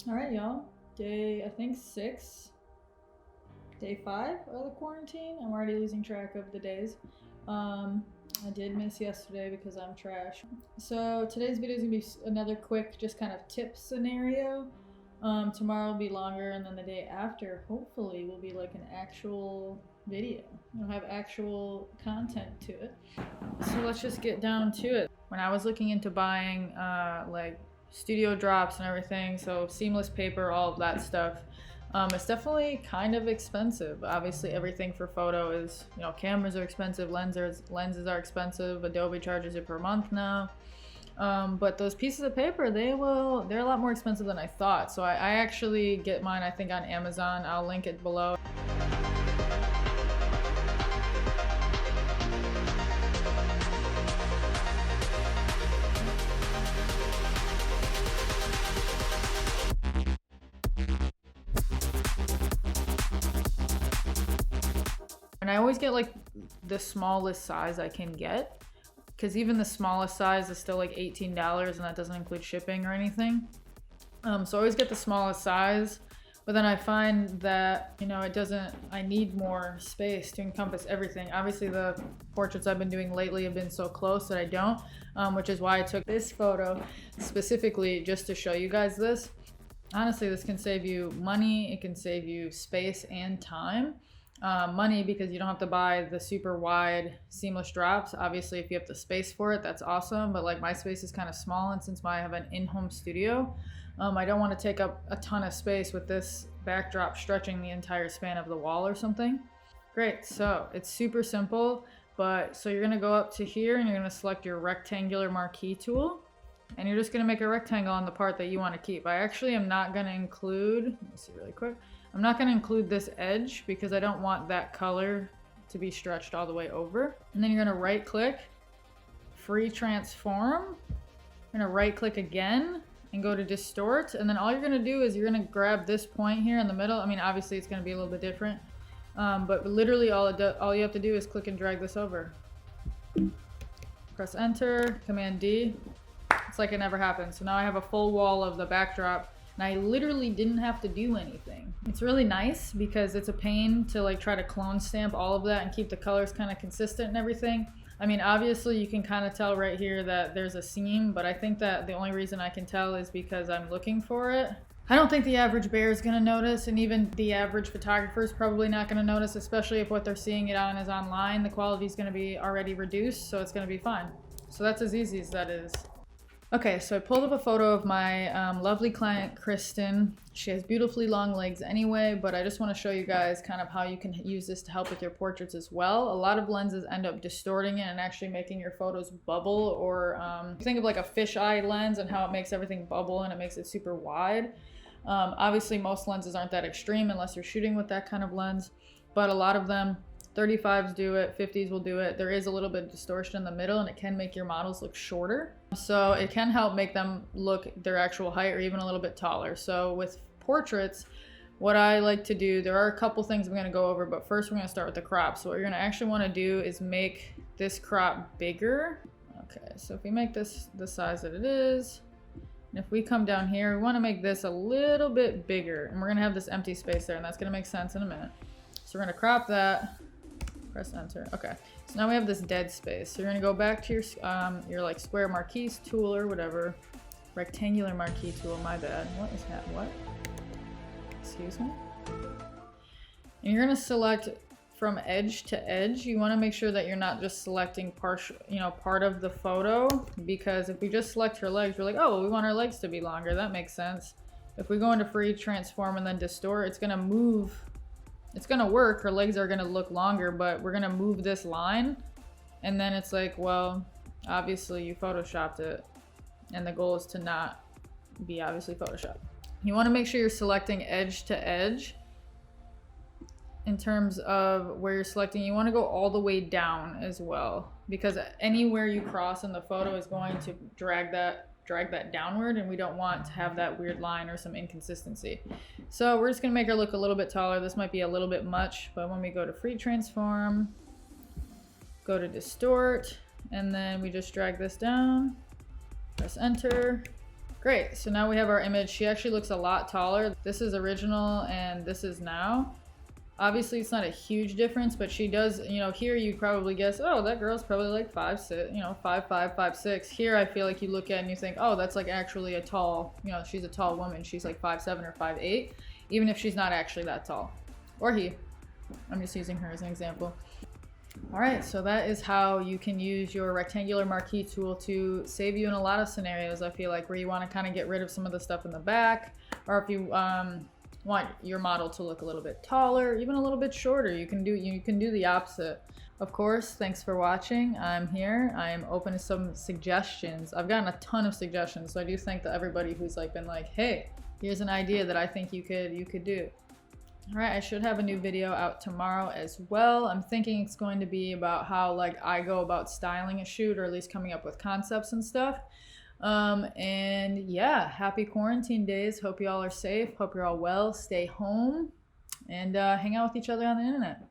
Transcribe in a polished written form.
All right, y'all. Day, I think 6, day 5 of the quarantine. I'm already losing track of the days. I did miss yesterday because I'm trash. So today's video is gonna be another quick, just kind of tip scenario. Tomorrow will be longer, and then the day after, hopefully, will be like an actual video. It'll have actual content to it. So let's just get down to it. When I was looking into buying like studio drops and everything, so seamless paper, all of that stuff, it's definitely kind of expensive. Obviously everything for photo is, you know, cameras are expensive, lenses are expensive, Adobe charges you per month now. But those pieces of paper, they're a lot more expensive than I thought. So I actually get mine, I think, on Amazon. I'll link it below. And I always get like the smallest size I can get, because even the smallest size is still like $18, and that doesn't include shipping or anything. So I always get the smallest size, but then I find that, you know, I need more space to encompass everything. Obviously the portraits I've been doing lately have been so close that I don't, which is why I took this photo specifically just to show you guys this. Honestly, this can save you money, it can save you space and time. Money because you don't have to buy the super wide seamless drops. Obviously if you have the space for it, that's awesome, but like my space is kind of small, and since I have an in-home studio, I don't want to take up a ton of space with this backdrop stretching the entire span of the wall or something. Great, so it's super simple, but so you're going to go up to here and you're going to select your rectangular marquee tool, and you're just going to make a rectangle on the part that you want to keep. I actually am not going to include, let me see really quick, I'm not going to include this edge because I don't want that color to be stretched all the way over. And then you're going to right click, free transform, you're going to right click again and go to distort, and then all you're going to do is you're going to grab this point here in the middle. I mean, obviously it's going to be a little bit different, but literally all you have to do is click and drag this over. Press enter, Command D. It's like it never happened. So now I have a full wall of the backdrop, and I literally didn't have to do anything. It's really nice because it's a pain to like try to clone stamp all of that and keep the colors kind of consistent and everything. I mean, obviously you can kind of tell right here that there's a seam, but I think that the only reason I can tell is because I'm looking for it. I don't think the average bear is gonna notice, and even the average photographer is probably not gonna notice, especially if what they're seeing it on is online. The quality is gonna be already reduced, so it's gonna be fine. So that's as easy as that is. Okay, so I pulled up a photo of my lovely client, Kristen. She has beautifully long legs anyway, but I just want to show you guys kind of how you can use this to help with your portraits as well. A lot of lenses end up distorting it and actually making your photos bubble, or think of like a fisheye lens and how it makes everything bubble and it makes it super wide. Obviously most lenses aren't that extreme unless you're shooting with that kind of lens, but a lot of them, 35s do it, 50s will do it. There is a little bit of distortion in the middle, and it can make your models look shorter. So it can help make them look their actual height or even a little bit taller. So with portraits, what I like to do, there are a couple things I'm going to go over, but first we're going to start with the crop. So what you're going to actually want to do is make this crop bigger. Okay, so if we make this the size that it is, and if we come down here, we want to make this a little bit bigger, and we're going to have this empty space there, and that's going to make sense in a minute. So we're going to crop that. Press enter. Okay, so now we have this dead space. So you're gonna go back to your like square marquise tool or whatever, rectangular marquee tool. My bad. What is that? What? Excuse me. And you're gonna select from edge to edge. You want to make sure that you're not just selecting part of the photo, because if we just select her legs, we're like, oh, well, we want our legs to be longer. That makes sense. If we go into free transform and then distort, it's gonna move. It's gonna work, her legs are gonna look longer, but we're gonna move this line, and then it's like, well, obviously you photoshopped it, and the goal is to not be obviously photoshopped. You wanna make sure you're selecting edge to edge. In terms of where you're selecting, you wanna go all the way down as well, because anywhere you cross in the photo is going to drag that downward, and we don't want to have that weird line or some inconsistency. So we're just gonna make her look a little bit taller. This might be a little bit much, but when we go to free transform, go to distort, and then we just drag this down, press enter. Great, so now we have our image. She actually looks a lot taller. This is original and this is now. Obviously it's not a huge difference, but she does, you know, here you'd probably guess, oh, that girl's probably like 5'6", you know, 5'5", 5'6". Here I feel like you look at it and you think, oh, that's like actually a tall, you know, she's a tall woman. She's like 5'7" or 5'8", even if she's not actually that tall. Or he. I'm just using her as an example. All right, so that is how you can use your rectangular marquee tool to save you in a lot of scenarios, I feel like, where you want to kind of get rid of some of the stuff in the back, or if you want your model to look a little bit taller, even a little bit shorter, you can do the opposite. Of course, thanks for watching. I'm here. I am open to some suggestions. I've gotten a ton of suggestions, so I do thank everybody who's like been like, hey, here's an idea that I think you could do. All right, I should have a new video out tomorrow as well. I'm thinking it's going to be about how like I go about styling a shoot, or at least coming up with concepts and stuff. And yeah, happy quarantine days. Hope you all are safe. Hope you're all well. Stay home and hang out with each other on the internet.